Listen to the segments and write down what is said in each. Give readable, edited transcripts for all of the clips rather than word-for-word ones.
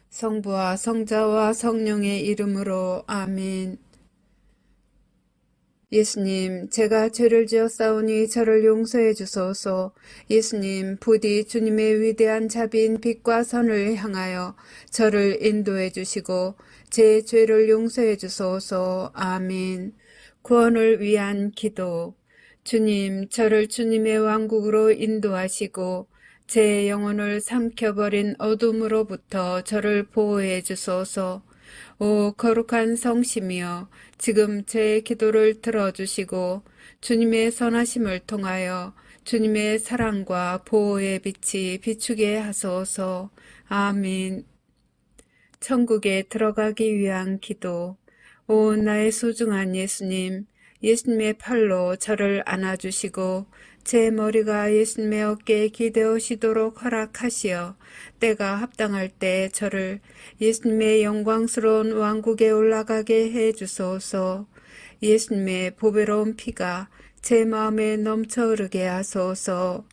성부와 성자와 성령의 이름으로 아멘. 예수님, 제가 죄를 지었사오니 저를 용서해 주소서. 예수님, 부디 주님의 위대한 자비인 빛과 선을 향하여 저를 인도해 주시고 제 죄를 용서해 주소서. 아멘. 구원을 위한 기도. 주님, 저를 주님의 왕국으로 인도하시고 제 영혼을 삼켜버린 어둠으로부터 저를 보호해 주소서. 오 거룩한 성심이여, 지금 제 기도를 들어주시고 주님의 선하심을 통하여 주님의 사랑과 보호의 빛이 비추게 하소서. 아멘. 천국에 들어가기 위한 기도. 오 나의 소중한 예수님, 예수님의 팔로 저를 안아주시고 제 머리가 예수님의 어깨에 기대어시도록 허락하시어 때가 합당할 때 저를 예수님의 영광스러운 왕국에 올라가게 해주소서. 예수님의 보배로운 피가 제 마음에 넘쳐 흐르게 하소서.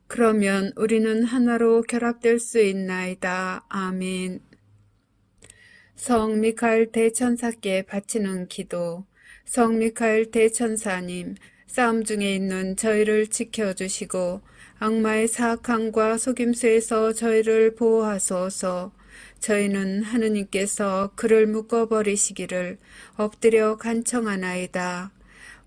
그러면 우리는 하나로 결합될 수 있나이다. 아멘. 성 미카엘 대천사께 바치는 기도. 성 미카엘 대천사님, 싸움 중에 있는 저희를 지켜주시고 악마의 사악함과 속임수에서 저희를 보호하소서. 저희는 하느님께서 그를 묶어버리시기를 엎드려 간청하나이다.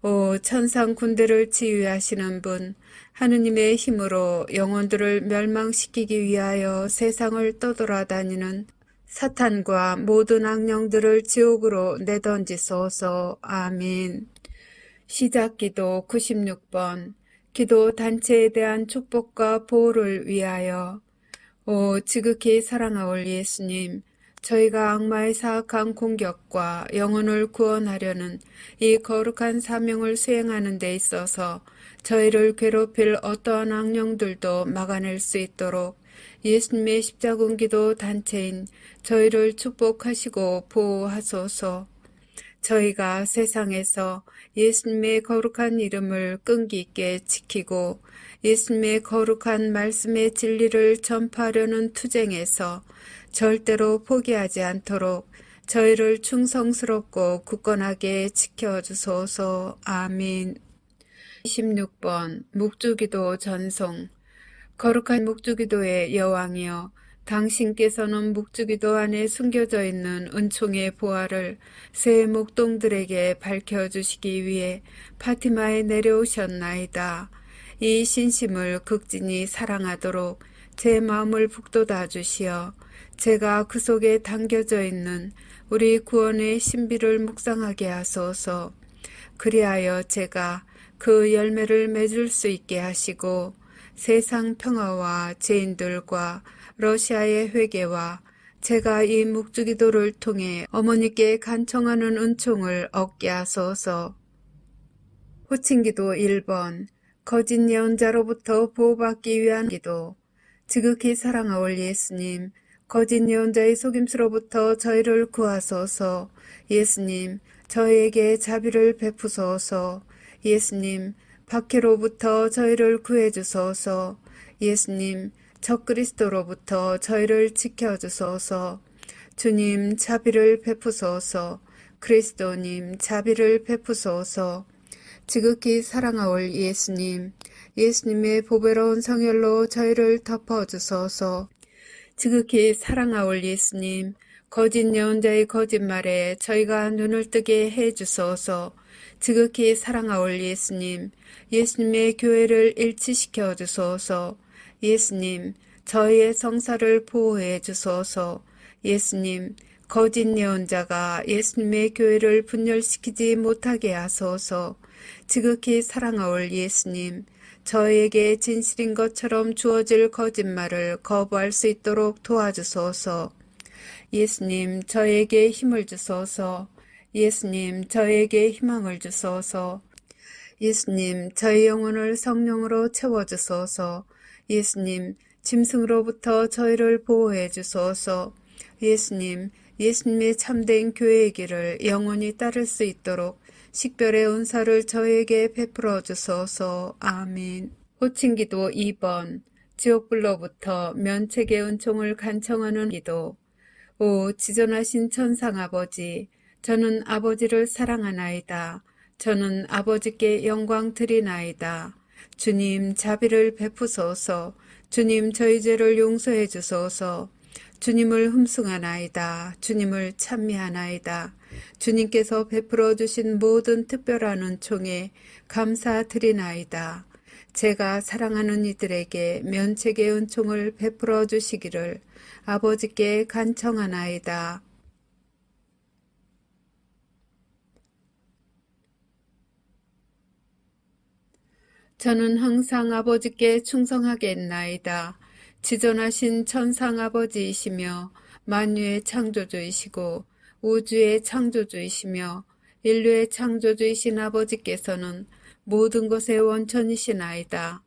오 천상 군대를 지휘하시는 분, 하느님의 힘으로 영혼들을 멸망시키기 위하여 세상을 떠돌아다니는 사탄과 모든 악령들을 지옥으로 내던지소서. 아멘. 시작기도 96번. 기도 단체에 대한 축복과 보호를 위하여. 오 지극히 사랑하올 예수님, 저희가 악마의 사악한 공격과 영혼을 구원하려는 이 거룩한 사명을 수행하는 데 있어서 저희를 괴롭힐 어떠한 악령들도 막아낼 수 있도록 예수님의 십자군기도 단체인 저희를 축복하시고 보호하소서. 저희가 세상에서 예수님의 거룩한 이름을 끈기 있게 지키고 예수님의 거룩한 말씀의 진리를 전파하려는 투쟁에서 절대로 포기하지 않도록 저희를 충성스럽고 굳건하게 지켜주소서. 아멘. 26번 묵주기도 전송. 거룩한 묵주기도의 여왕이여, 당신께서는 묵주기도 안에 숨겨져 있는 은총의 보화를 새 목동들에게 밝혀주시기 위해 파티마에 내려오셨나이다. 이 신심을 극진히 사랑하도록 제 마음을 북돋아 주시어 제가 그 속에 담겨져 있는 우리 구원의 신비를 묵상하게 하소서. 그리하여 제가 그 열매를 맺을 수 있게 하시고 세상 평화와 죄인들과 러시아의 회개와 제가 이 묵주기도를 통해 어머니께 간청하는 은총을 얻게 하소서. 호칭기도 1번. 거짓 예언자로부터 보호받기 위한 기도. 지극히 사랑하올 예수님, 거짓 예언자의 속임수로부터 저희를 구하소서. 예수님, 저희에게 자비를 베푸소서. 예수님, 박해로부터 저희를 구해주소서. 예수님, 적그리스도로부터 저희를 지켜주소서. 주님, 자비를 베푸소서. 그리스도님, 자비를 베푸소서. 지극히 사랑하올 예수님, 예수님의 보배로운 성혈로 저희를 덮어주소서. 지극히 사랑하올 예수님, 거짓 예언자의 거짓말에 저희가 눈을 뜨게 해주소서. 지극히 사랑하올 예수님, 예수님의 교회를 일치시켜 주소서. 예수님, 저희의 성사를 보호해 주소서. 예수님, 거짓 예언자가 예수님의 교회를 분열시키지 못하게 하소서. 지극히 사랑하올 예수님, 저희에게 진실인 것처럼 주어질 거짓말을 거부할 수 있도록 도와주소서. 예수님, 저에게 힘을 주소서. 예수님, 저에게 희망을 주소서. 예수님, 저희 영혼을 성령으로 채워주소서. 예수님, 짐승으로부터 저희를 보호해 주소서. 예수님, 예수님의 참된 교회의 길을 영원히 따를 수 있도록 식별의 은사를 저에게 베풀어 주소서. 아멘. 호칭기도 2번. 지옥불로부터 면책의 은총을 간청하는 기도. 오 지존하신 천상 아버지, 저는 아버지를 사랑하나이다. 저는 아버지께 영광 드리나이다. 주님 자비를 베푸소서. 주님 저희 죄를 용서해 주소서. 주님을 흠숭하나이다. 주님을 찬미하나이다. 주님께서 베풀어 주신 모든 특별한 은총에 감사드리나이다. 제가 사랑하는 이들에게 면책의 은총을 베풀어 주시기를 아버지께 간청하나이다. 저는 항상 아버지께 충성하겠나이다. 지존하신 천상 아버지이시며 만유의 창조주이시고 우주의 창조주이시며 인류의 창조주이신 아버지께서는 모든 것의 원천이시나이다.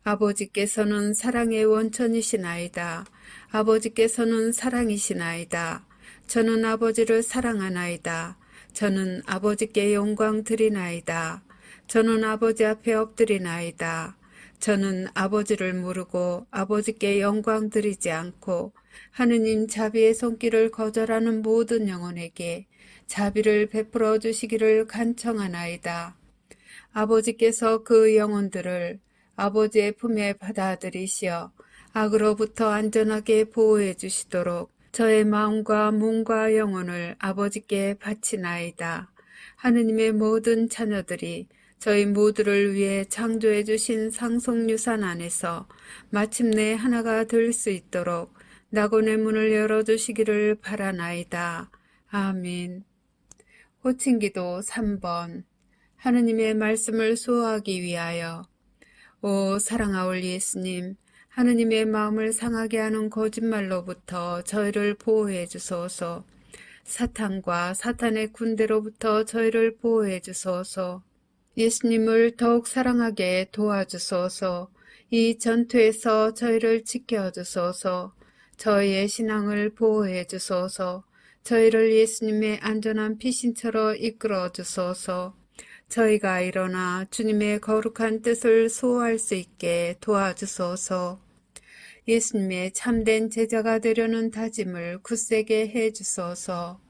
아버지께서는 사랑의 원천이시나이다. 아버지께서는 사랑이시나이다. 저는 아버지를 사랑하나이다. 저는 아버지께 영광 드리나이다. 저는 아버지 앞에 엎드리나이다. 저는 아버지를 모르고 아버지께 영광 드리지 않고 하느님 자비의 손길을 거절하는 모든 영혼에게 자비를 베풀어 주시기를 간청하나이다. 아버지께서 그 영혼들을 아버지의 품에 받아들이시어 악으로부터 안전하게 보호해 주시도록 저의 마음과 몸과 영혼을 아버지께 바치나이다. 하느님의 모든 자녀들이 저희 모두를 위해 창조해 주신 상속유산 안에서 마침내 하나가 될 수 있도록 낙원의 문을 열어주시기를 바라나이다. 아멘. 호칭기도 3번. 하느님의 말씀을 수호하기 위하여. 오 사랑하올 예수님, 하느님의 마음을 상하게 하는 거짓말로부터 저희를 보호해 주소서. 사탄과 사탄의 군대로부터 저희를 보호해 주소서. 예수님을 더욱 사랑하게 도와주소서. 이 전투에서 저희를 지켜주소서. 저희의 신앙을 보호해 주소서. 저희를 예수님의 안전한 피신처로 이끌어 주소서. 저희가 일어나 주님의 거룩한 뜻을 수호할 수 있게 도와주소서. 예수님의 참된 제자가 되려는 다짐을 굳세게 해 주소서.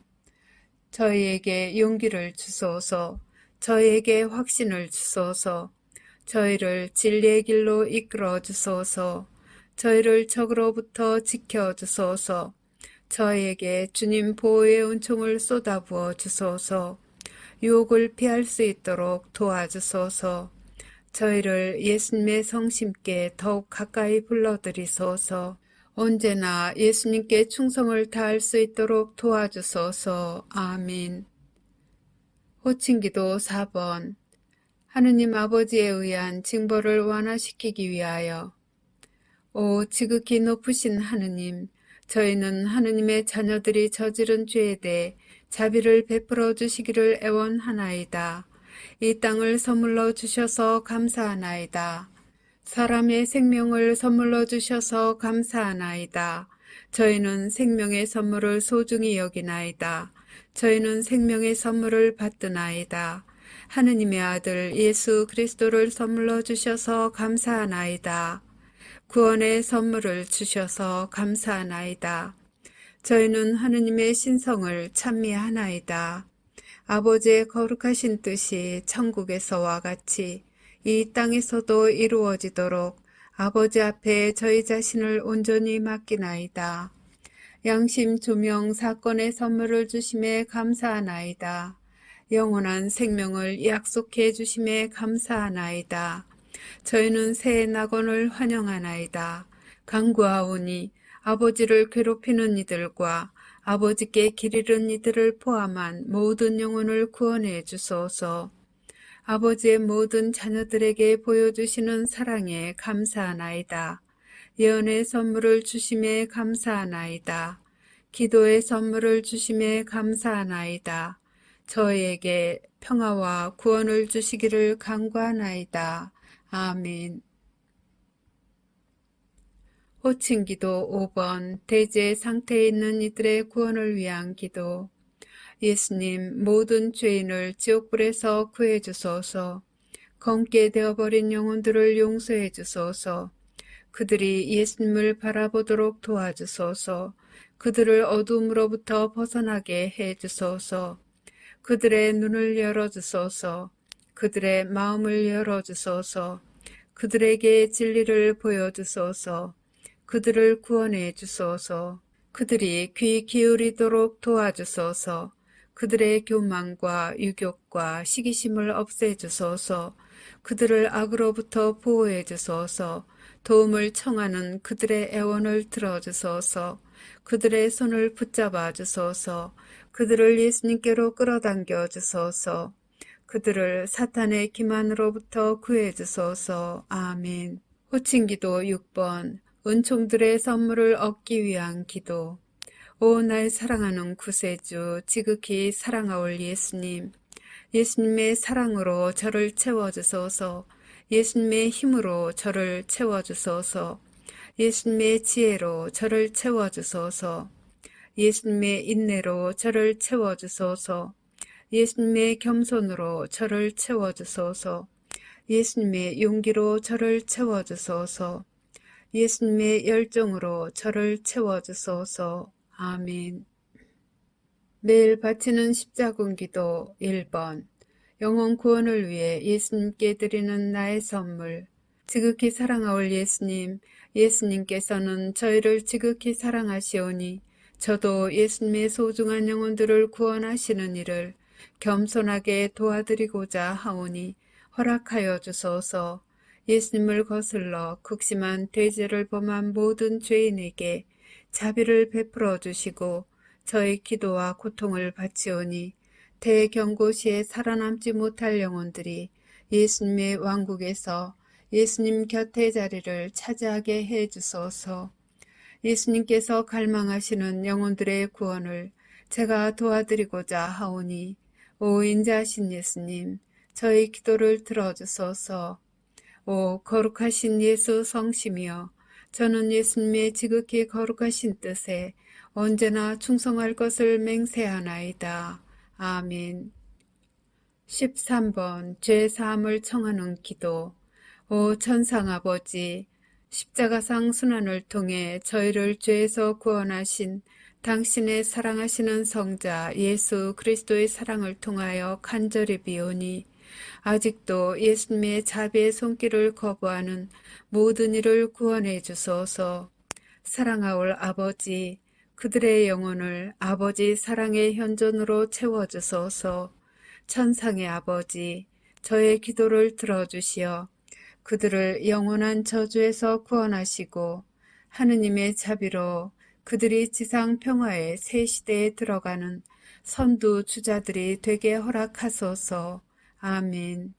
저희에게 용기를 주소서. 저희에게 확신을 주소서. 저희를 진리의 길로 이끌어 주소서. 저희를 적으로부터 지켜 주소서. 저희에게 주님 보호의 은총을 쏟아부어 주소서. 유혹을 피할 수 있도록 도와주소서. 저희를 예수님의 성심께 더욱 가까이 불러들이소서. 언제나 예수님께 충성을 다할 수 있도록 도와주소서. 아멘. 호칭기도 4번. 하느님 아버지에 의한 징벌을 완화시키기 위하여. 오 지극히 높으신 하느님, 저희는 하느님의 자녀들이 저지른 죄에 대해 자비를 베풀어 주시기를 애원하나이다. 이 땅을 선물로 주셔서 감사하나이다. 사람의 생명을 선물로 주셔서 감사하나이다. 저희는 생명의 선물을 소중히 여기나이다. 저희는 생명의 선물을 받드나이다. 하느님의 아들 예수 그리스도를 선물로 주셔서 감사하나이다. 구원의 선물을 주셔서 감사하나이다. 저희는 하느님의 신성을 찬미하나이다. 아버지의 거룩하신 뜻이 천국에서와 같이 이 땅에서도 이루어지도록 아버지 앞에 저희 자신을 온전히 맡기나이다. 양심 조명 사건의 선물을 주심에 감사하나이다. 영원한 생명을 약속해 주심에 감사하나이다. 저희는 새 낙원을 환영하나이다. 간구하오니 아버지를 괴롭히는 이들과 아버지께 길 잃은 이들을 포함한 모든 영혼을 구원해 주소서. 아버지의 모든 자녀들에게 보여주시는 사랑에 감사하나이다. 예언의 선물을 주심에 감사하나이다. 기도의 선물을 주심에 감사하나이다. 저희에게 평화와 구원을 주시기를 간구하나이다. 아멘. 호칭기도 5번. 대제 상태에 있는 이들의 구원을 위한 기도. 예수님, 모든 죄인을 지옥불에서 구해 주소서. 검게 되어버린 영혼들을 용서해 주소서. 그들이 예수님을 바라보도록 도와주소서. 그들을 어둠으로부터 벗어나게 해 주소서. 그들의 눈을 열어주소서. 그들의 마음을 열어주소서. 그들에게 진리를 보여주소서. 그들을 구원해 주소서. 그들이 귀 기울이도록 도와주소서. 그들의 교만과 유욕과 시기심을 없애주소서. 그들을 악으로부터 보호해 주소서. 도움을 청하는 그들의 애원을 들어주소서. 그들의 손을 붙잡아 주소서. 그들을 예수님께로 끌어당겨 주소서. 그들을 사탄의 기만으로부터 구해 주소서. 아멘. 호칭기도 6번. 은총들의 선물을 얻기 위한 기도. 오, 날 사랑하는 구세주, 지극히 사랑하올 예수님. 예수님의 사랑으로 저를 채워주소서. 예수님의 힘으로 저를 채워주소서. 예수님의 지혜로 저를 채워주소서. 예수님의 인내로 저를 채워주소서. 예수님의 겸손으로 저를 채워주소서. 예수님의 용기로 저를 채워주소서. 예수님의 열정으로 저를 채워주소서. 아멘. 매일 바치는 십자군 기도 1번. 영혼 구원을 위해 예수님께 드리는 나의 선물. 지극히 사랑하올 예수님, 예수님께서는 저희를 지극히 사랑하시오니 저도 예수님의 소중한 영혼들을 구원하시는 일을 겸손하게 도와드리고자 하오니 허락하여 주소서. 예수님을 거슬러 극심한 대죄를 범한 모든 죄인에게 자비를 베풀어 주시고 저의 기도와 고통을 바치오니 대경고시에 살아남지 못할 영혼들이 예수님의 왕국에서 예수님 곁의 자리를 차지하게 해 주소서. 예수님께서 갈망하시는 영혼들의 구원을 제가 도와드리고자 하오니 오 인자하신 예수님, 저의 기도를 들어주소서. 오 거룩하신 예수 성심이여, 저는 예수님의 지극히 거룩하신 뜻에 언제나 충성할 것을 맹세하나이다. 아멘. 13번 죄사함을 청하는 기도. 오 천상아버지, 십자가상 순환을 통해 저희를 죄에서 구원하신 당신의 사랑하시는 성자 예수 그리스도의 사랑을 통하여 간절히 비오니 아직도 예수님의 자비의 손길을 거부하는 모든 이를 구원해 주소서. 사랑하올 아버지, 그들의 영혼을 아버지 사랑의 현존으로 채워주소서. 천상의 아버지, 저의 기도를 들어주시어 그들을 영원한 저주에서 구원하시고 하느님의 자비로 그들이 지상 평화의 새 시대에 들어가는 선두 주자들이 되게 허락하소서. 아멘.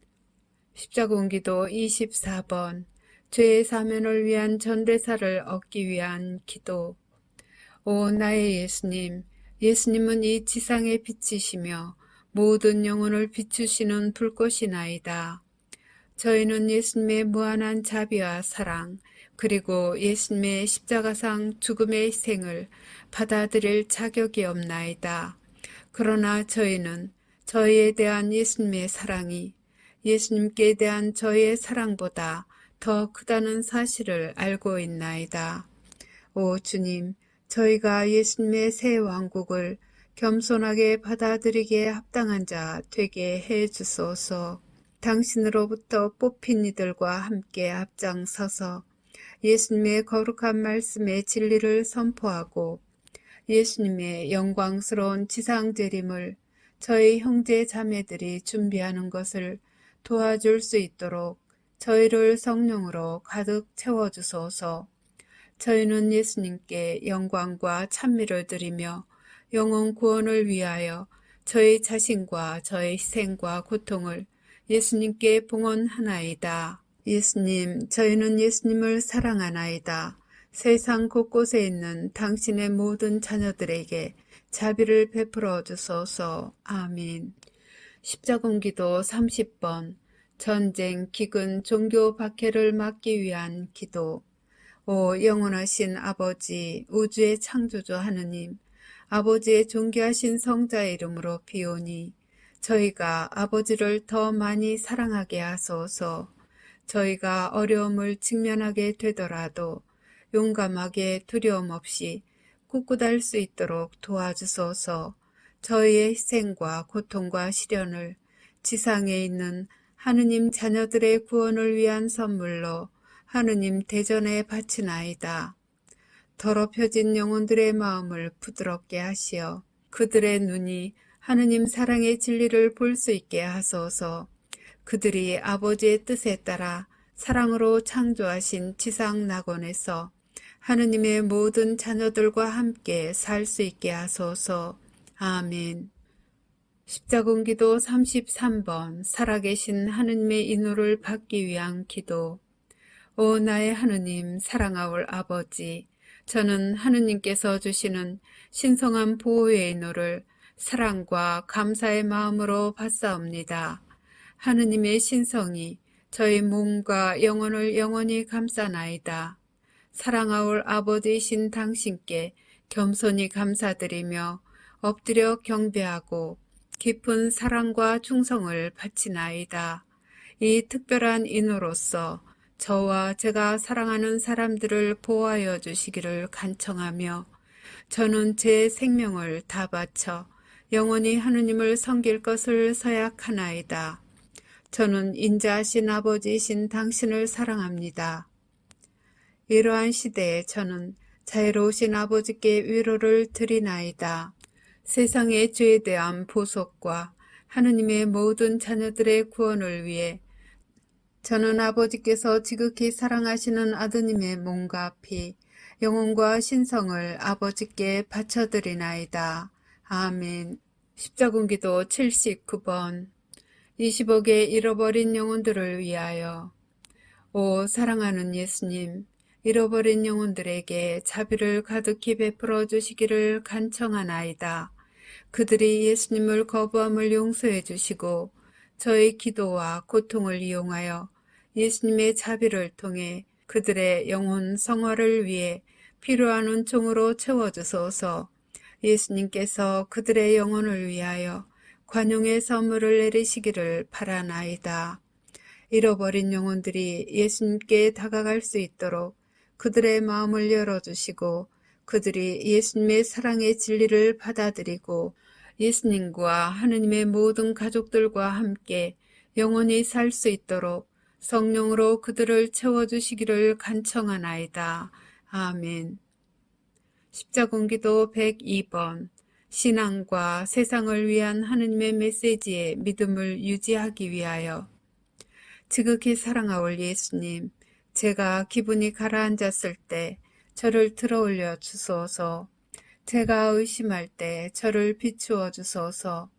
십자군기도 24번. 죄의 사면을 위한 전대사를 얻기 위한 기도. 오 나의 예수님, 예수님은 이 지상의 빛이시며 모든 영혼을 비추시는 불꽃이나이다. 저희는 예수님의 무한한 자비와 사랑, 그리고 예수님의 십자가상 죽음의 희생을 받아들일 자격이 없나이다. 그러나 저희는 저희에 대한 예수님의 사랑이 예수님께 대한 저희의 사랑보다 더 크다는 사실을 알고 있나이다. 오 주님, 저희가 예수님의 새 왕국을 겸손하게 받아들이기에 합당한 자 되게 해 주소서. 당신으로부터 뽑힌 이들과 함께 앞장서서 예수님의 거룩한 말씀의 진리를 선포하고 예수님의 영광스러운 지상재림을 저희 형제 자매들이 준비하는 것을 도와줄 수 있도록 저희를 성령으로 가득 채워주소서. 저희는 예수님께 영광과 찬미를 드리며 영혼 구원을 위하여 저희 자신과 저희 희생과 고통을 예수님께 봉헌하나이다. 예수님, 저희는 예수님을 사랑하나이다. 세상 곳곳에 있는 당신의 모든 자녀들에게 자비를 베풀어 주소서. 아멘. 십자군기도 30번. 전쟁, 기근, 종교 박해를 막기 위한 기도. 오 영원하신 아버지, 우주의 창조주 하느님, 아버지의 존귀하신 성자의 이름으로 비오니 저희가 아버지를 더 많이 사랑하게 하소서. 저희가 어려움을 직면하게 되더라도 용감하게 두려움 없이 굳굳할 수 있도록 도와주소서. 저희의 희생과 고통과 시련을 지상에 있는 하느님 자녀들의 구원을 위한 선물로 하느님 대전에 바치나이다. 더럽혀진 영혼들의 마음을 부드럽게 하시어 그들의 눈이 하느님 사랑의 진리를 볼 수 있게 하소서. 그들이 아버지의 뜻에 따라 사랑으로 창조하신 지상 낙원에서 하느님의 모든 자녀들과 함께 살 수 있게 하소서. 아멘. 십자군기도 33번 살아계신 하느님의 인호를 받기 위한 기도. 오 나의 하느님 사랑하올 아버지, 저는 하느님께서 주시는 신성한 보호의 인호를 사랑과 감사의 마음으로 받사옵니다. 하느님의 신성이 저희 몸과 영혼을 영원히 감싸나이다. 사랑하올 아버지이신 당신께 겸손히 감사드리며 엎드려 경배하고 깊은 사랑과 충성을 바치나이다. 이 특별한 인호로서 저와 제가 사랑하는 사람들을 보호하여 주시기를 간청하며 저는 제 생명을 다 바쳐 영원히 하느님을 섬길 것을 서약하나이다. 저는 인자하신 아버지이신 당신을 사랑합니다. 이러한 시대에 저는 자애로우신 아버지께 위로를 드리나이다. 세상의 죄에 대한 보속과 하느님의 모든 자녀들의 구원을 위해 저는 아버지께서 지극히 사랑하시는 아드님의 몸과 피, 영혼과 신성을 아버지께 바쳐드리나이다. 아멘. 십자군기도 79번 20억의 잃어버린 영혼들을 위하여. 오 사랑하는 예수님, 잃어버린 영혼들에게 자비를 가득히 베풀어 주시기를 간청하나이다. 그들이 예수님을 거부함을 용서해 주시고 저의 기도와 고통을 이용하여 예수님의 자비를 통해 그들의 영혼 성화를 위해 필요한 은총으로 채워주소서. 예수님께서 그들의 영혼을 위하여 관용의 선물을 내리시기를 바라나이다. 잃어버린 영혼들이 예수님께 다가갈 수 있도록 그들의 마음을 열어주시고 그들이 예수님의 사랑의 진리를 받아들이고 예수님과 하느님의 모든 가족들과 함께 영원히 살 수 있도록 성령으로 그들을 채워주시기를 간청하나이다. 아멘. 십자군기도 102번 신앙과 세상을 위한 하느님의 메시지에 믿음을 유지하기 위하여. 지극히 사랑하올 예수님, 제가 기분이 가라앉았을 때 저를 들어올려 주소서. 제가 의심할 때 저를 비추어 주소서.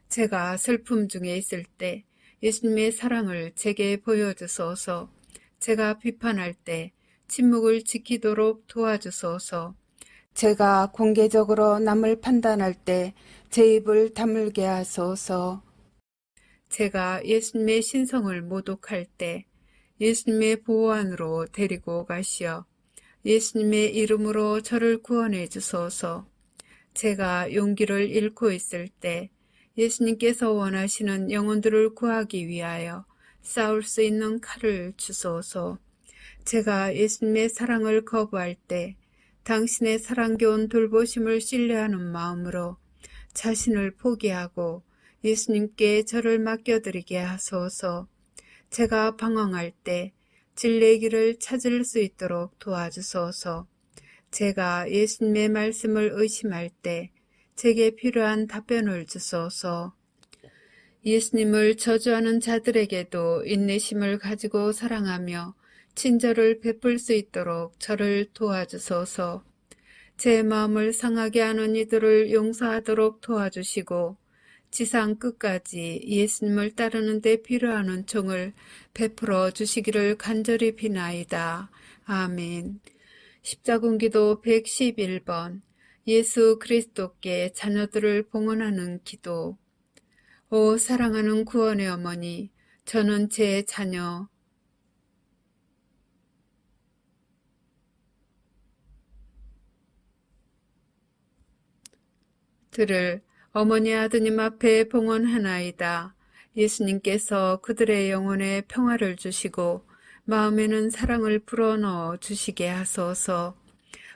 제가 슬픔 중에 있을 때 예수님의 사랑을 제게 보여주소서. 제가 비판할 때 침묵을 지키도록 도와주소서. 제가 공개적으로 남을 판단할 때 제 입을 다물게 하소서. 제가 예수님의 신성을 모독할 때 예수님의 보호 안으로 데리고 가시어 예수님의 이름으로 저를 구원해 주소서. 제가 용기를 잃고 있을 때 예수님께서 원하시는 영혼들을 구하기 위하여 싸울 수 있는 칼을 주소서. 제가 예수님의 사랑을 거부할 때 당신의 사랑겨운 돌보심을 신뢰하는 마음으로 자신을 포기하고 예수님께 저를 맡겨드리게 하소서. 제가 방황할 때 진리의 길을 찾을 수 있도록 도와주소서. 제가 예수님의 말씀을 의심할 때 제게 필요한 답변을 주소서. 예수님을 저주하는 자들에게도 인내심을 가지고 사랑하며 친절을 베풀 수 있도록 저를 도와주소서. 제 마음을 상하게 하는 이들을 용서하도록 도와주시고 지상 끝까지 예수님을 따르는 데 필요한 은총을 베풀어 주시기를 간절히 비나이다. 아멘. 십자군기도 111번 예수 그리스도께 자녀들을 봉헌하는 기도. 오 사랑하는 구원의 어머니, 저는 제 자녀 들을 어머니 아드님 앞에 봉헌하나이다. 예수님께서 그들의 영혼에 평화를 주시고 마음에는 사랑을 불어넣어 주시게 하소서.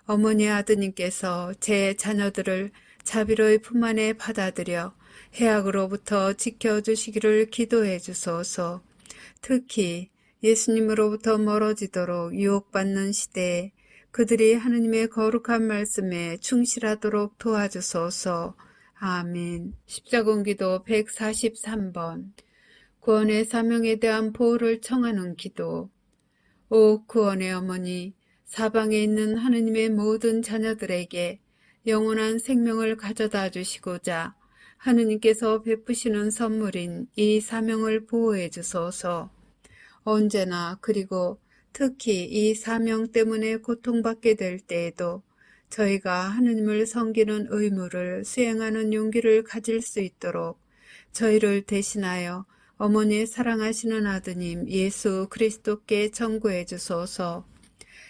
어머니 아드님께서 제 자녀들을 자비로이 품 안에 받아들여 해악으로부터 지켜주시기를 기도해 주소서. 특히 예수님으로부터 멀어지도록 유혹받는 시대에 그들이 하느님의 거룩한 말씀에 충실하도록 도와주소서. 아멘. 십자군기도 143번. 구원의 사명에 대한 보호를 청하는 기도. 오 구원의 어머니, 사방에 있는 하느님의 모든 자녀들에게 영원한 생명을 가져다 주시고자 하느님께서 베푸시는 선물인 이 사명을 보호해 주소서. 언제나 그리고 특히 이 사명 때문에 고통받게 될 때에도 저희가 하느님을 섬기는 의무를 수행하는 용기를 가질 수 있도록 저희를 대신하여 어머니의 사랑하시는 아드님 예수 그리스도께 전구해 주소서.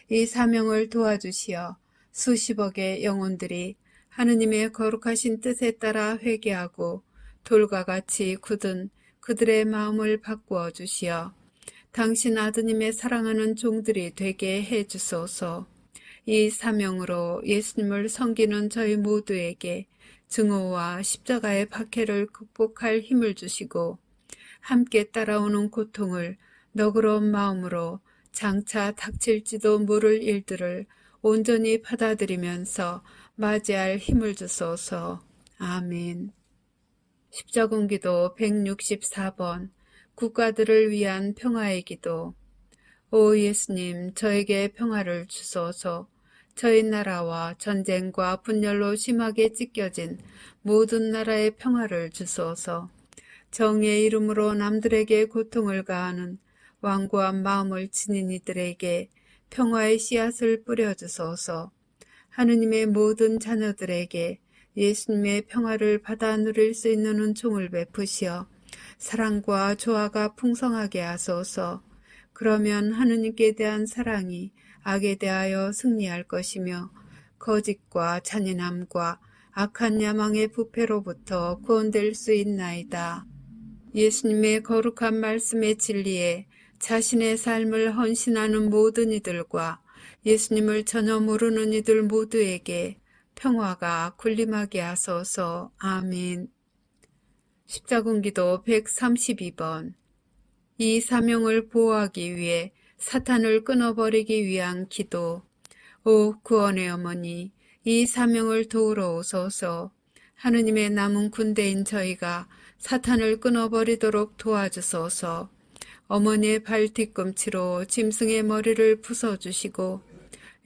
이 사명을 도와주시어 수십억의 영혼들이 하느님의 거룩하신 뜻에 따라 회개하고 돌과 같이 굳은 그들의 마음을 바꾸어 주시어 당신 아드님의 사랑하는 종들이 되게 해 주소서. 이 사명으로 예수님을 섬기는 저희 모두에게 증오와 십자가의 박해를 극복할 힘을 주시고 함께 따라오는 고통을 너그러운 마음으로 장차 닥칠지도 모를 일들을 온전히 받아들이면서 맞이할 힘을 주소서. 아멘. 십자군기도 164번. 국가들을 위한 평화의 기도. 오 예수님, 저에게 평화를 주소서. 저희 나라와 전쟁과 분열로 심하게 찢겨진 모든 나라의 평화를 주소서. 정의의 이름으로 남들에게 고통을 가하는 완고한 마음을 지닌 이들에게 평화의 씨앗을 뿌려주소서. 하느님의 모든 자녀들에게 예수님의 평화를 받아 누릴 수 있는 은총을 베푸시어 사랑과 조화가 풍성하게 하소서. 그러면 하느님께 대한 사랑이 악에 대하여 승리할 것이며 거짓과 잔인함과 악한 야망의 부패로부터 구원될 수 있나이다. 예수님의 거룩한 말씀의 진리에 자신의 삶을 헌신하는 모든 이들과 예수님을 전혀 모르는 이들 모두에게 평화가 군림하게 하소서. 아멘. 십자군기도 132번. 이 사명을 보호하기 위해 사탄을 끊어버리기 위한 기도. 오 구원의 어머니, 이 사명을 도우러 오소서. 하느님의 남은 군대인 저희가 사탄을 끊어버리도록 도와주소서. 어머니의 발 뒤꿈치로 짐승의 머리를 부숴주시고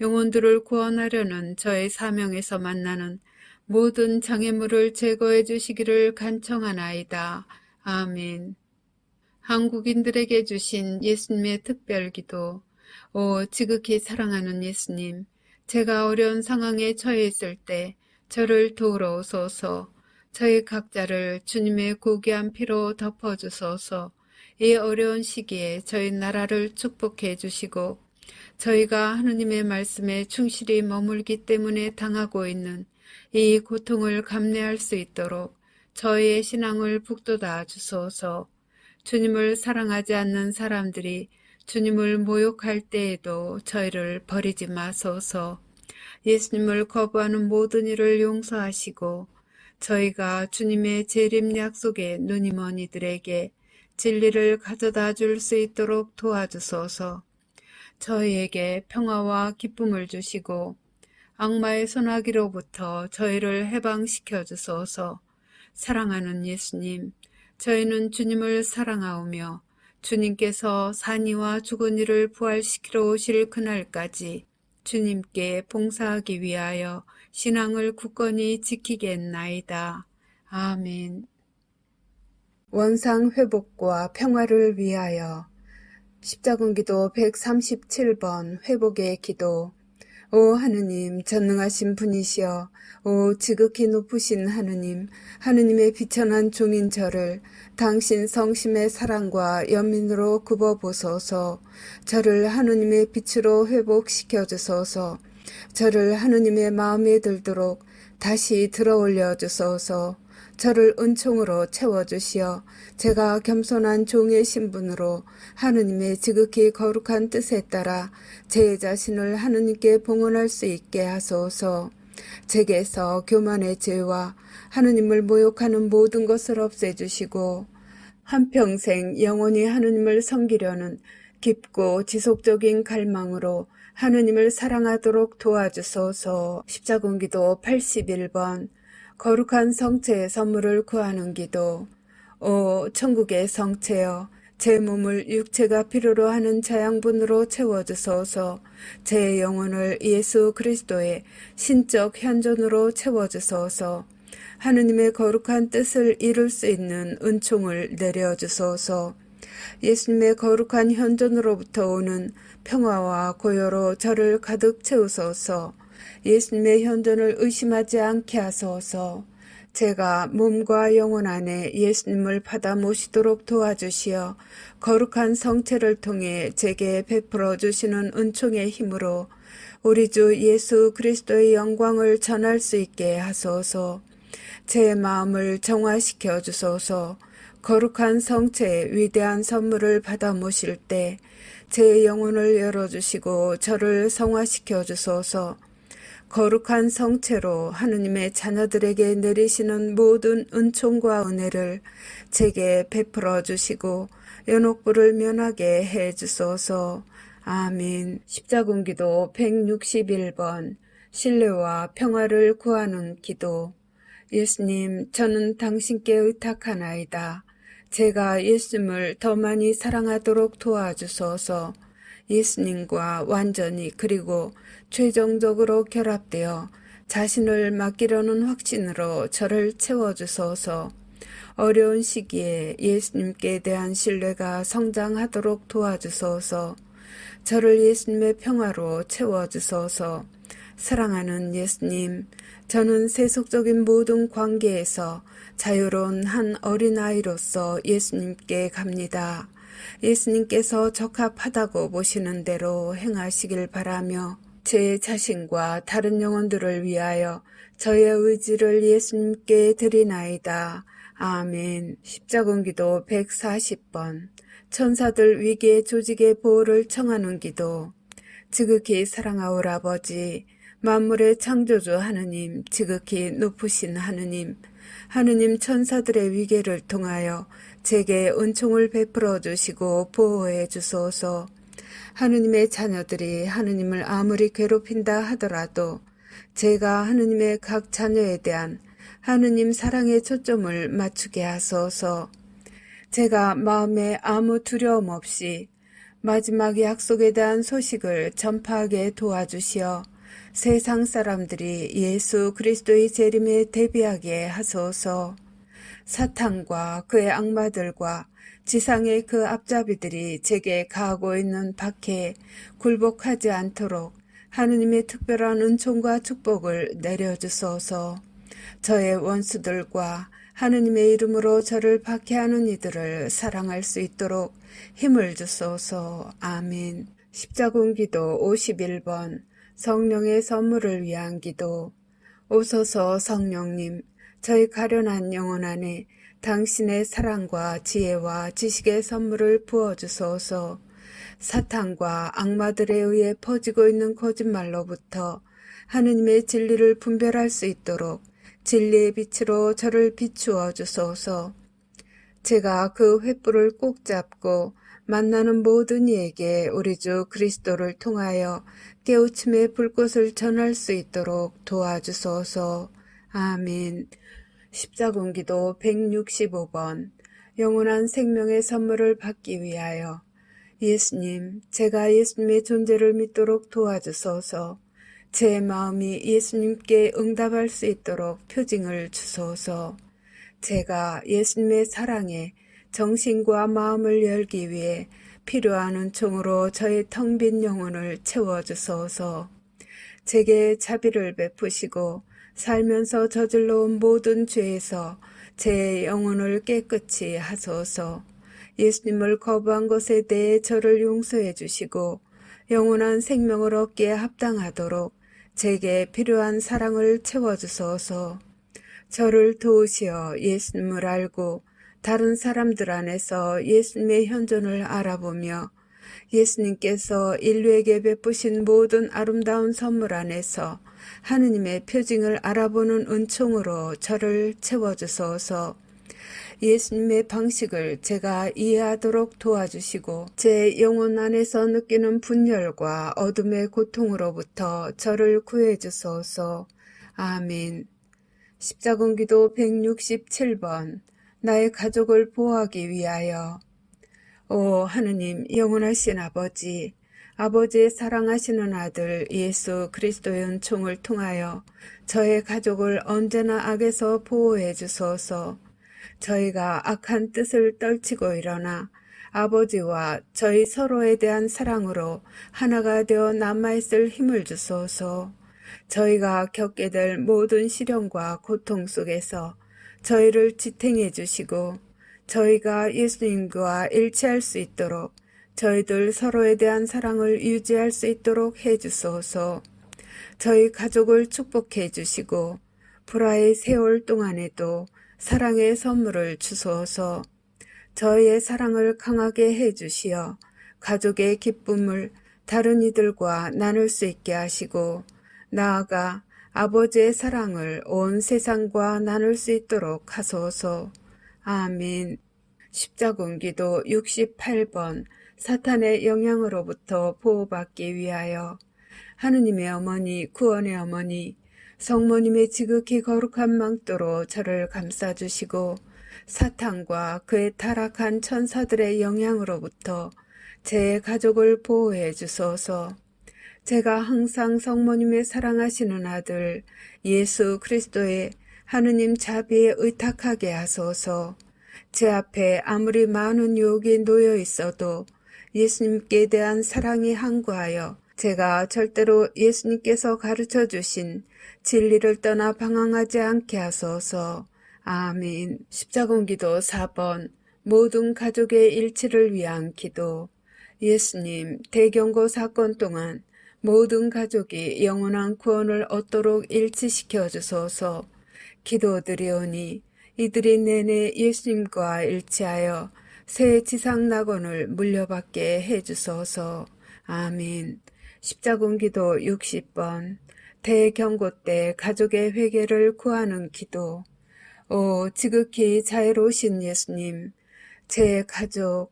영혼들을 구원하려는 저의 사명에서 만나는 모든 장애물을 제거해 주시기를 간청하나이다. 아멘. 한국인들에게 주신 예수님의 특별기도. 오 지극히 사랑하는 예수님, 제가 어려운 상황에 처해 있을 때 저를 도우러 오소서. 저희 각자를 주님의 고귀한 피로 덮어주소서. 이 어려운 시기에 저희 나라를 축복해 주시고 저희가 하느님의 말씀에 충실히 머물기 때문에 당하고 있는 이 고통을 감내할 수 있도록 저희의 신앙을 북돋아 주소서. 주님을 사랑하지 않는 사람들이 주님을 모욕할 때에도 저희를 버리지 마소서. 예수님을 거부하는 모든 일을 용서하시고 저희가 주님의 재림 약속에 눈이 먼 이들에게 진리를 가져다 줄 수 있도록 도와주소서. 저희에게 평화와 기쁨을 주시고 악마의 손아귀로부터 저희를 해방시켜 주소서. 사랑하는 예수님, 저희는 주님을 사랑하오며 주님께서 산이와 죽은 이를 부활시키러 오실 그날까지 주님께 봉사하기 위하여 신앙을 굳건히 지키겠나이다. 아멘. 원상 회복과 평화를 위하여. 십자군기도 137번. 회복의 기도. 오 하느님, 전능하신 분이시여, 오 지극히 높으신 하느님, 하느님의 비천한 종인 저를 당신 성심의 사랑과 연민으로 굽어보소서. 저를 하느님의 빛으로 회복시켜 주소서. 저를 하느님의 마음에 들도록 다시 들어올려 주소서. 저를 은총으로 채워주시어 제가 겸손한 종의 신분으로 하느님의 지극히 거룩한 뜻에 따라 제 자신을 하느님께 봉헌할 수 있게 하소서. 제게서 교만의 죄와 하느님을 모욕하는 모든 것을 없애주시고 한평생 영원히 하느님을 섬기려는 깊고 지속적인 갈망으로 하느님을 사랑하도록 도와주소서. 십자군기도 81번 거룩한 성체의 선물을 구하는 기도. 오 천국의 성체여, 제 몸을 육체가 필요로 하는 자양분으로 채워주소서. 제 영혼을 예수 그리스도의 신적 현존으로 채워주소서. 하느님의 거룩한 뜻을 이룰 수 있는 은총을 내려주소서. 예수님의 거룩한 현존으로부터 오는 평화와 고요로 저를 가득 채우소서. 예수님의 현존을 의심하지 않게 하소서. 제가 몸과 영혼 안에 예수님을 받아 모시도록 도와주시어 거룩한 성체를 통해 제게 베풀어 주시는 은총의 힘으로 우리 주 예수 그리스도의 영광을 전할 수 있게 하소서. 제 마음을 정화시켜 주소서. 거룩한 성체의 위대한 선물을 받아 모실 때 제 영혼을 열어주시고 저를 성화시켜 주소서. 거룩한 성체로 하느님의 자녀들에게 내리시는 모든 은총과 은혜를 제게 베풀어 주시고 연옥불을 면하게 해 주소서. 아멘. 십자군기도 161번 신뢰와 평화를 구하는 기도. 예수님, 저는 당신께 의탁하나이다. 제가 예수님을 더 많이 사랑하도록 도와주소서. 예수님과 완전히 그리고 최종적으로 결합되어 자신을 맡기려는 확신으로 저를 채워주소서. 어려운 시기에 예수님께 대한 신뢰가 성장하도록 도와주소서. 저를 예수님의 평화로 채워주소서. 사랑하는 예수님, 저는 세속적인 모든 관계에서 자유로운 한 어린아이로서 예수님께 갑니다. 예수님께서 적합하다고 보시는 대로 행하시길 바라며 제 자신과 다른 영혼들을 위하여 저의 의지를 예수님께 드리나이다. 아멘. 십자군기도 140번 천사들 위기의 조직의 보호를 청하는 기도. 지극히 사랑하올 아버지, 만물의 창조주 하느님, 지극히 높으신 하느님, 하느님 천사들의 위계를 통하여 제게 은총을 베풀어 주시고 보호해 주소서. 하느님의 자녀들이 하느님을 아무리 괴롭힌다 하더라도 제가 하느님의 각 자녀에 대한 하느님 사랑의 초점을 맞추게 하소서. 제가 마음에 아무 두려움 없이 마지막 약속에 대한 소식을 전파하게 도와주시어 세상 사람들이 예수 그리스도의 재림에 대비하게 하소서. 사탄과 그의 악마들과 지상의 그 앞잡이들이 제게 가하고 있는 박해에 굴복하지 않도록 하느님의 특별한 은총과 축복을 내려주소서. 저의 원수들과 하느님의 이름으로 저를 박해하는 이들을 사랑할 수 있도록 힘을 주소서. 아멘. 십자군기도 51번 성령의 선물을 위한 기도. 오소서 성령님, 저희 가련한 영혼 안에 당신의 사랑과 지혜와 지식의 선물을 부어주소서. 사탄과 악마들에 의해 퍼지고 있는 거짓말로부터 하느님의 진리를 분별할 수 있도록 진리의 빛으로 저를 비추어 주소서. 제가 그 횃불을 꼭 잡고 만나는 모든 이에게 우리 주 그리스도를 통하여 깨우침의 불꽃을 전할 수 있도록 도와주소서. 아멘. 십자군기도 165번 영원한 생명의 선물을 받기 위하여. 예수님, 제가 예수님의 존재를 믿도록 도와주소서. 제 마음이 예수님께 응답할 수 있도록 표징을 주소서. 제가 예수님의 사랑에 정신과 마음을 열기 위해 필요한 은총으로 저의 텅 빈 영혼을 채워주소서. 제게 자비를 베푸시고 살면서 저질러온 모든 죄에서 제 영혼을 깨끗이 하소서. 예수님을 거부한 것에 대해 저를 용서해 주시고 영원한 생명을 얻기에 합당하도록 제게 필요한 사랑을 채워주소서. 저를 도우시어 예수님을 알고 다른 사람들 안에서 예수님의 현존을 알아보며 예수님께서 인류에게 베푸신 모든 아름다운 선물 안에서 하느님의 표징을 알아보는 은총으로 저를 채워주소서. 예수님의 방식을 제가 이해하도록 도와주시고 제 영혼 안에서 느끼는 분열과 어둠의 고통으로부터 저를 구해주소서. 아멘. 십자군기도 167번. 나의 가족을 보호하기 위하여. 오 하느님, 영원하신 아버지, 아버지의 사랑하시는 아들 예수 그리스도의 은총을 통하여 저의 가족을 언제나 악에서 보호해 주소서. 저희가 악한 뜻을 떨치고 일어나 아버지와 저희 서로에 대한 사랑으로 하나가 되어 남아있을 힘을 주소서. 저희가 겪게 될 모든 시련과 고통 속에서 저희를 지탱해 주시고 저희가 예수님과 일치할 수 있도록 저희들 서로에 대한 사랑을 유지할 수 있도록 해주소서. 저희 가족을 축복해 주시고 불화의 세월 동안에도 사랑의 선물을 주소서. 저희의 사랑을 강하게 해주시어 가족의 기쁨을 다른 이들과 나눌 수 있게 하시고 나아가 아버지의 사랑을 온 세상과 나눌 수 있도록 하소서. 아멘. 십자군기도 68번. 사탄의 영향으로부터 보호받기 위하여. 하느님의 어머니, 구원의 어머니, 성모님의 지극히 거룩한 망토로 저를 감싸주시고 사탄과 그의 타락한 천사들의 영향으로부터 제 가족을 보호해 주소서. 제가 항상 성모님의 사랑하시는 아들 예수 그리스도의 하느님 자비에 의탁하게 하소서. 제 앞에 아무리 많은 유혹이 놓여 있어도 예수님께 대한 사랑이 항구하여 제가 절대로 예수님께서 가르쳐 주신 진리를 떠나 방황하지 않게 하소서. 아멘. 십자군기도 4번. 모든 가족의 일치를 위한 기도. 예수님, 대경고 사건 동안 모든 가족이 영원한 구원을 얻도록 일치시켜 주소서. 기도드리오니 이들이 내내 예수님과 일치하여 새 지상 낙원을 물려받게 해주소서. 아멘. 십자군기도 60번. 대경고 때 가족의 회개를 구하는 기도. 오 지극히 자애로우신 예수님, 제 가족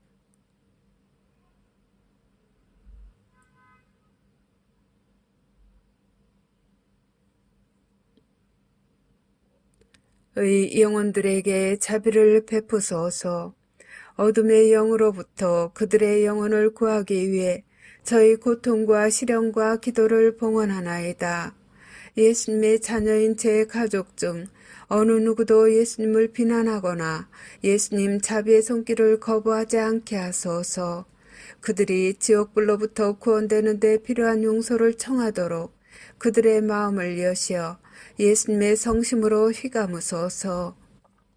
의 영혼들에게 자비를 베푸소서. 어둠의 영으로부터 그들의 영혼을 구하기 위해 저희 고통과 시련과 기도를 봉헌하나이다. 예수님의 자녀인 제 가족 중 어느 누구도 예수님을 비난하거나 예수님 자비의 손길을 거부하지 않게 하소서. 그들이 지옥불로부터 구원되는 데 필요한 용서를 청하도록 그들의 마음을 여시어 예수님의 성심으로 휘감으소서.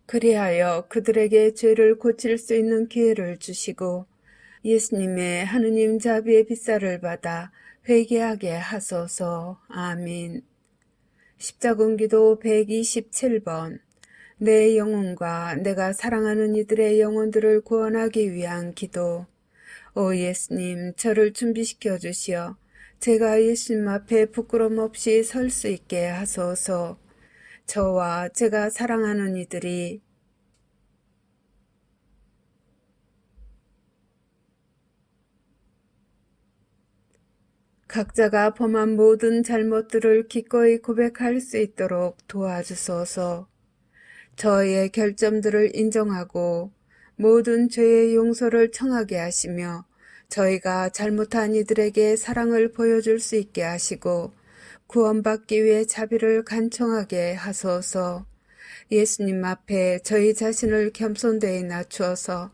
그리하여 그들에게 죄를 고칠 수 있는 기회를 주시고 예수님의 하느님 자비의 빗살을 받아 회개하게 하소서. 아멘. 십자군기도 127번. 내 영혼과 내가 사랑하는 이들의 영혼들을 구원하기 위한 기도. 오 예수님, 저를 준비시켜 주시어 제가 예수님 앞에 부끄럼 없이 설 수 있게 하소서. 저와 제가 사랑하는 이들이 각자가 범한 모든 잘못들을 기꺼이 고백할 수 있도록 도와주소서. 저의 결점들을 인정하고 모든 죄의 용서를 청하게 하시며 저희가 잘못한 이들에게 사랑을 보여줄 수 있게 하시고 구원받기 위해 자비를 간청하게 하소서. 예수님 앞에 저희 자신을 겸손되이 낮추어서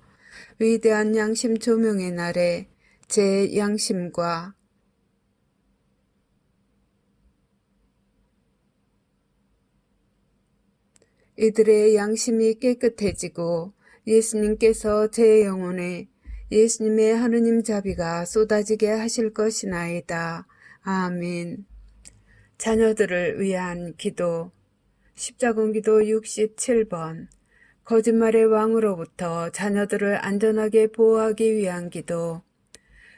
위대한 양심 조명의 날에 제 양심과 이들의 양심이 깨끗해지고 예수님께서 제 영혼에 예수님의 하느님 자비가 쏟아지게 하실 것이나이다. 아멘. 자녀들을 위한 기도. 십자군기도 67번. 거짓말의 왕으로부터 자녀들을 안전하게 보호하기 위한 기도.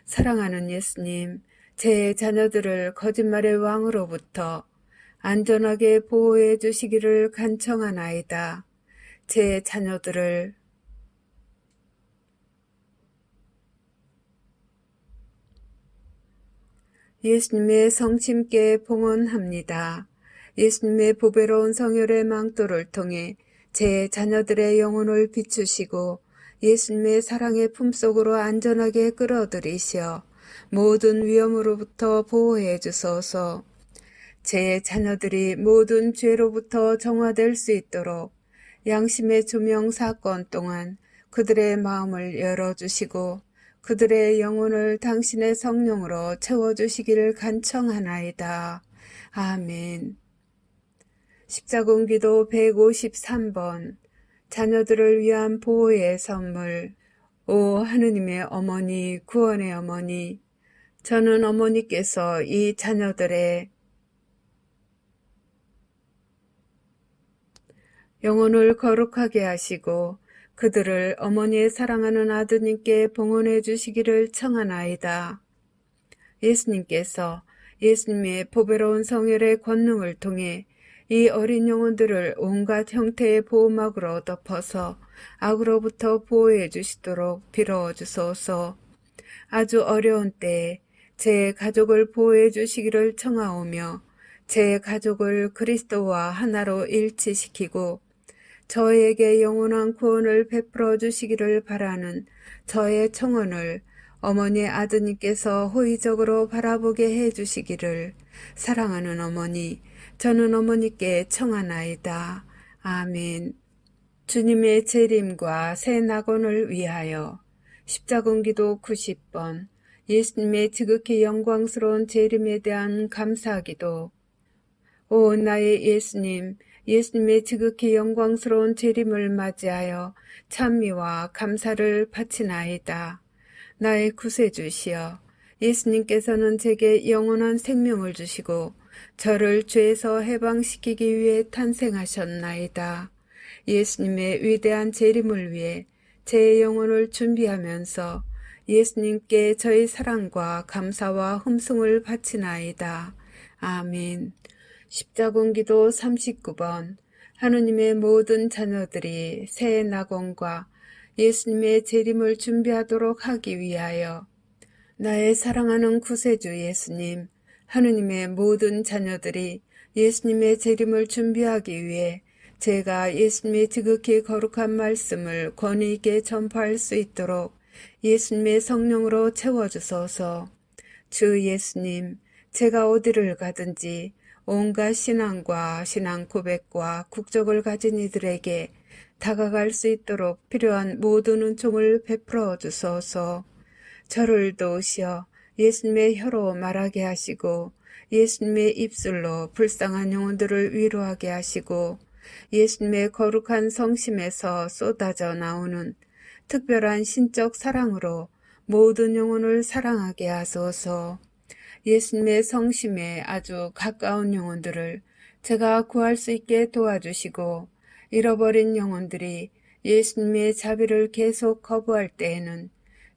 사랑하는 예수님, 제 자녀들을 거짓말의 왕으로부터 안전하게 보호해 주시기를 간청하나이다. 제 자녀들을 예수님의 성심께 봉헌합니다. 예수님의 보배로운 성혈의 망토를 통해 제 자녀들의 영혼을 비추시고 예수님의 사랑의 품속으로 안전하게 끌어들이시어 모든 위험으로부터 보호해 주소서. 제 자녀들이 모든 죄로부터 정화될 수 있도록 양심의 조명 사건 동안 그들의 마음을 열어주시고 그들의 영혼을 당신의 성령으로 채워주시기를 간청하나이다. 아멘. 십자군기도 153번. 자녀들을 위한 보호의 선물. 오 하느님의 어머니, 구원의 어머니, 저는 어머니께서 이 자녀들의 영혼을 거룩하게 하시고 그들을 어머니의 사랑하는 아드님께 봉헌해 주시기를 청하나이다. 예수님께서 예수님의 보배로운 성혈의 권능을 통해 이 어린 영혼들을 온갖 형태의 보호막으로 덮어서 악으로부터 보호해 주시도록 빌어 주소서. 아주 어려운 때에 제 가족을 보호해 주시기를 청하오며 제 가족을 그리스도와 하나로 일치시키고 저에게 영원한 구원을 베풀어 주시기를 바라는 저의 청원을 어머니의 아드님께서 호의적으로 바라보게 해 주시기를 사랑하는 어머니, 저는 어머니께 청하나이다. 아멘. 주님의 재림과 새 낙원을 위하여. 십자군기도 90번. 예수님의 지극히 영광스러운 재림에 대한 감사기도. 오 나의 예수님, 예수님의 지극히 영광스러운 재림을 맞이하여 찬미와 감사를 바치나이다. 나의 구세주시여, 예수님께서는 제게 영원한 생명을 주시고 저를 죄에서 해방시키기 위해 탄생하셨나이다. 예수님의 위대한 재림을 위해 제 영혼을 준비하면서 예수님께 저의 사랑과 감사와 흠숭을 바치나이다. 아멘. 십자군기도 39번. 하느님의 모든 자녀들이 새 낙원과 예수님의 재림을 준비하도록 하기 위하여 나의 사랑하는 구세주 예수님, 하느님의 모든 자녀들이 예수님의 재림을 준비하기 위해 제가 예수님의 지극히 거룩한 말씀을 권위 있게 전파할 수 있도록 예수님의 성령으로 채워주소서. 주 예수님, 제가 어디를 가든지 온갖 신앙과 신앙 고백과 국적을 가진 이들에게 다가갈 수 있도록 필요한 모든 은총을 베풀어 주소서. 저를 도우시어 예수님의 혀로 말하게 하시고 예수님의 입술로 불쌍한 영혼들을 위로하게 하시고 예수님의 거룩한 성심에서 쏟아져 나오는 특별한 신적 사랑으로 모든 영혼을 사랑하게 하소서. 예수님의 성심에 아주 가까운 영혼들을 제가 구할 수 있게 도와주시고 잃어버린 영혼들이 예수님의 자비를 계속 거부할 때에는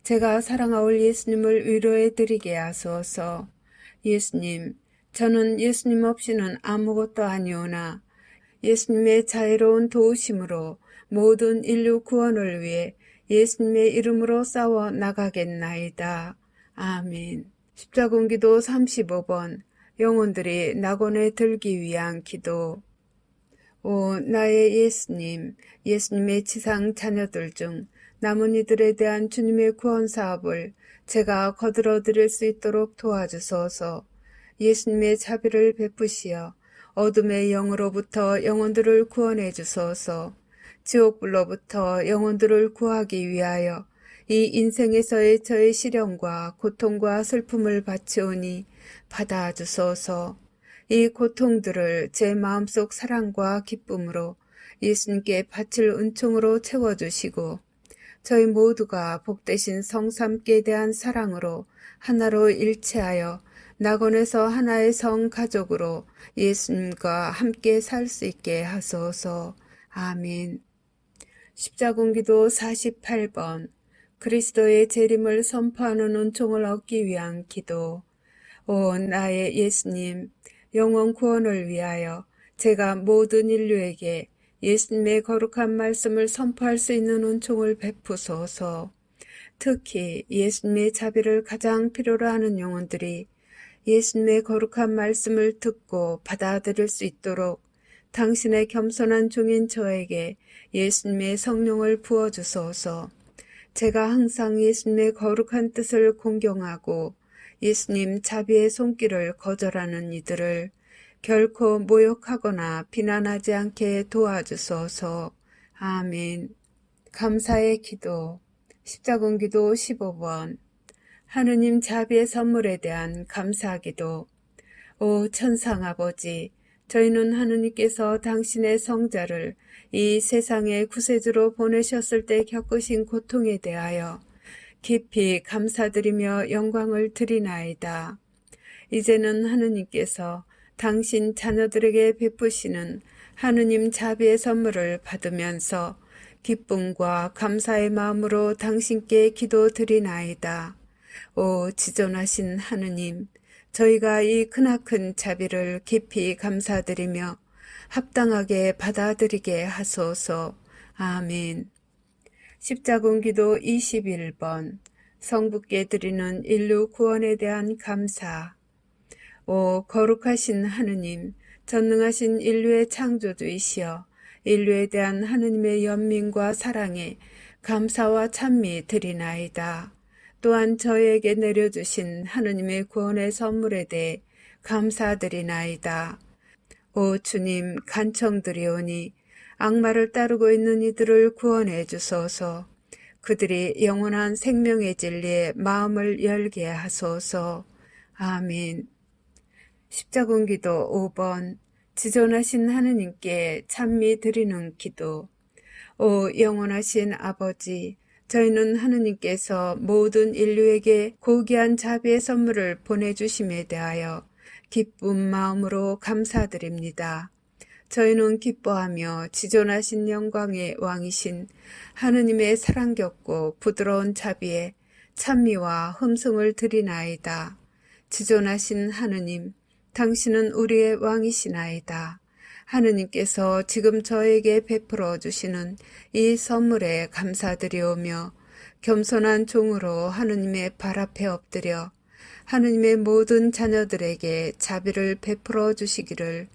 제가 사랑하올 예수님을 위로해 드리게 하소서. 예수님, 저는 예수님 없이는 아무것도 아니오나 예수님의 자애로운 도우심으로 모든 인류 구원을 위해 예수님의 이름으로 싸워 나가겠나이다. 아멘. 십자군기도 35번. 영혼들이 낙원에 들기 위한 기도. 오 나의 예수님, 예수님의 지상 자녀들 중 남은 이들에 대한 주님의 구원 사업을 제가 거들어 드릴 수 있도록 도와주소서. 예수님의 자비를 베푸시어 어둠의 영으로부터 영혼들을 구원해 주소서. 지옥불로부터 영혼들을 구하기 위하여 이 인생에서의 저의 시련과 고통과 슬픔을 바치오니 받아주소서. 이 고통들을 제 마음속 사랑과 기쁨으로 예수님께 바칠 은총으로 채워주시고 저희 모두가 복되신 성삼께 대한 사랑으로 하나로 일체하여 낙원에서 하나의 성 가족으로 예수님과 함께 살 수 있게 하소서. 아멘. 십자군기도 48번 그리스도의 재림을 선포하는 은총을 얻기 위한 기도. 오 나의 예수님, 영원 구원을 위하여 제가 모든 인류에게 예수님의 거룩한 말씀을 선포할 수 있는 은총을 베푸소서. 특히 예수님의 자비를 가장 필요로 하는 영혼들이 예수님의 거룩한 말씀을 듣고 받아들일 수 있도록 당신의 겸손한 종인 저에게 예수님의 성령을 부어주소서. 제가 항상 예수님의 거룩한 뜻을 공경하고 예수님 자비의 손길을 거절하는 이들을 결코 모욕하거나 비난하지 않게 도와주소서. 아멘. 감사의 기도. 십자군기도 15번 하느님 자비의 선물에 대한 감사기도. 오 천상아버지, 저희는 하느님께서 당신의 성자를 이 세상의 구세주로 보내셨을 때 겪으신 고통에 대하여 깊이 감사드리며 영광을 드리나이다. 이제는 하느님께서 당신 자녀들에게 베푸시는 하느님 자비의 선물을 받으면서 기쁨과 감사의 마음으로 당신께 기도드리나이다. 오 지존하신 하느님, 저희가 이 크나큰 자비를 깊이 감사드리며 합당하게 받아들이게 하소서. 아멘. 십자군기도 21번 성부께 드리는 인류 구원에 대한 감사. 오 거룩하신 하느님, 전능하신 인류의 창조주이시여 인류에 대한 하느님의 연민과 사랑에 감사와 찬미 드리나이다. 또한 저에게 내려주신 하느님의 구원의 선물에 대해 감사드리나이다. 오 주님, 간청드리오니 악마를 따르고 있는 이들을 구원해 주소서. 그들이 영원한 생명의 진리에 마음을 열게 하소서. 아멘. 십자군기도 5번 지존하신 하느님께 찬미 드리는 기도. 오 영원하신 아버지, 저희는 하느님께서 모든 인류에게 고귀한 자비의 선물을 보내주심에 대하여 기쁜 마음으로 감사드립니다. 저희는 기뻐하며 지존하신 영광의 왕이신 하느님의 사랑겹고 부드러운 자비에 찬미와 흠성을 드리나이다. 지존하신 하느님, 당신은 우리의 왕이시나이다. 하느님께서 지금 저에게 베풀어 주시는 이 선물에 감사드리오며 겸손한 종으로 하느님의 발 앞에 엎드려 하느님의 모든 자녀들에게 자비를 베풀어 주시기를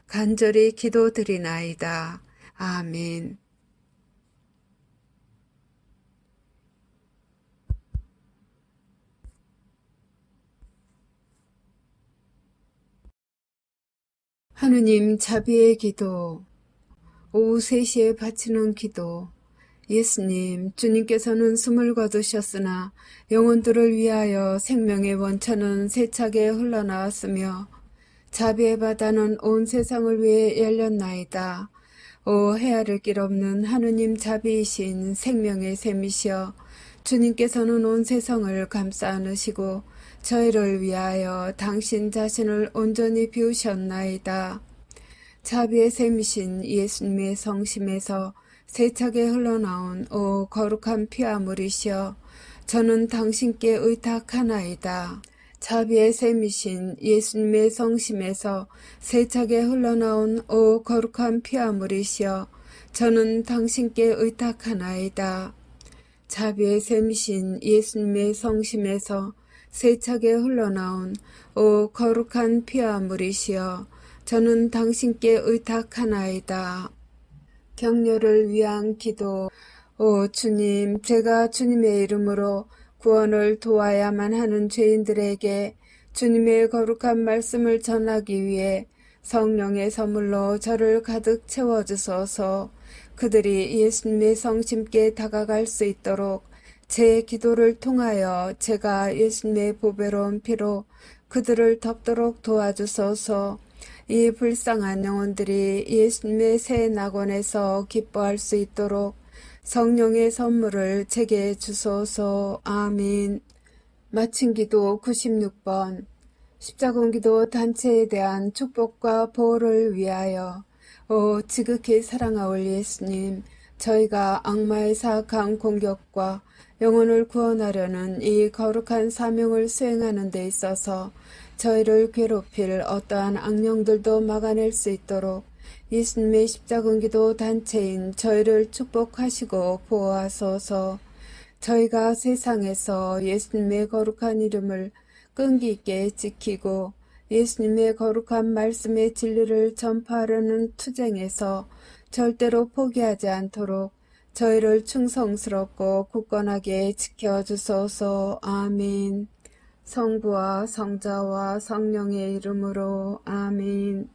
간절히 기도드리나이다. 아멘. 하느님 자비의 기도. 오후 3시에 바치는 기도. 예수님, 주님께서는 숨을 거두셨으나 영혼들을 위하여 생명의 원천은 세차게 흘러나왔으며 자비의 바다는 온 세상을 위해 열렸나이다. 오 헤아릴 길 없는 하느님 자비이신 생명의 샘이시여, 주님께서는 온 세상을 감싸 안으시고 저희를 위하여 당신 자신을 온전히 비우셨나이다. 자비의 샘이신 예수님의 성심에서 세차게 흘러나온 오 거룩한 피아물이시여, 저는 당신께 의탁하나이다. 자비의 샘이신 예수님의 성심에서 세차게 흘러나온 오 거룩한 피아물이시여, 저는 당신께 의탁하나이다. 자비의 샘이신 예수님의 성심에서 세차게 흘러나온 오 거룩한 피아물이시여, 저는 당신께 의탁하나이다. 격려를 위한 기도. 오 주님, 제가 주님의 이름으로 구원을 도와야만 하는 죄인들에게 주님의 거룩한 말씀을 전하기 위해 성령의 선물로 저를 가득 채워주소서. 그들이 예수님의 성심께 다가갈 수 있도록 제 기도를 통하여 제가 예수님의 보배로운 피로 그들을 덮도록 도와주소서. 이 불쌍한 영혼들이 예수님의 새 낙원에서 기뻐할 수 있도록 성령의 선물을 제게 주소서. 아멘. 마친 기도 96번 십자군기도 단체에 대한 축복과 보호를 위하여 지극히 사랑하올 예수님, 저희가 악마의 사악한 공격과 영혼을 구원하려는 이 거룩한 사명을 수행하는 데 있어서 저희를 괴롭힐 어떠한 악령들도 막아낼 수 있도록 예수님의 십자군기도 단체인 저희를 축복하시고 보호하소서. 저희가 세상에서 예수님의 거룩한 이름을 끈기 있게 지키고 예수님의 거룩한 말씀의 진리를 전파하려는 투쟁에서 절대로 포기하지 않도록 저희를 충성스럽고 굳건하게 지켜주소서. 아멘. 성부와 성자와 성령의 이름으로 아멘.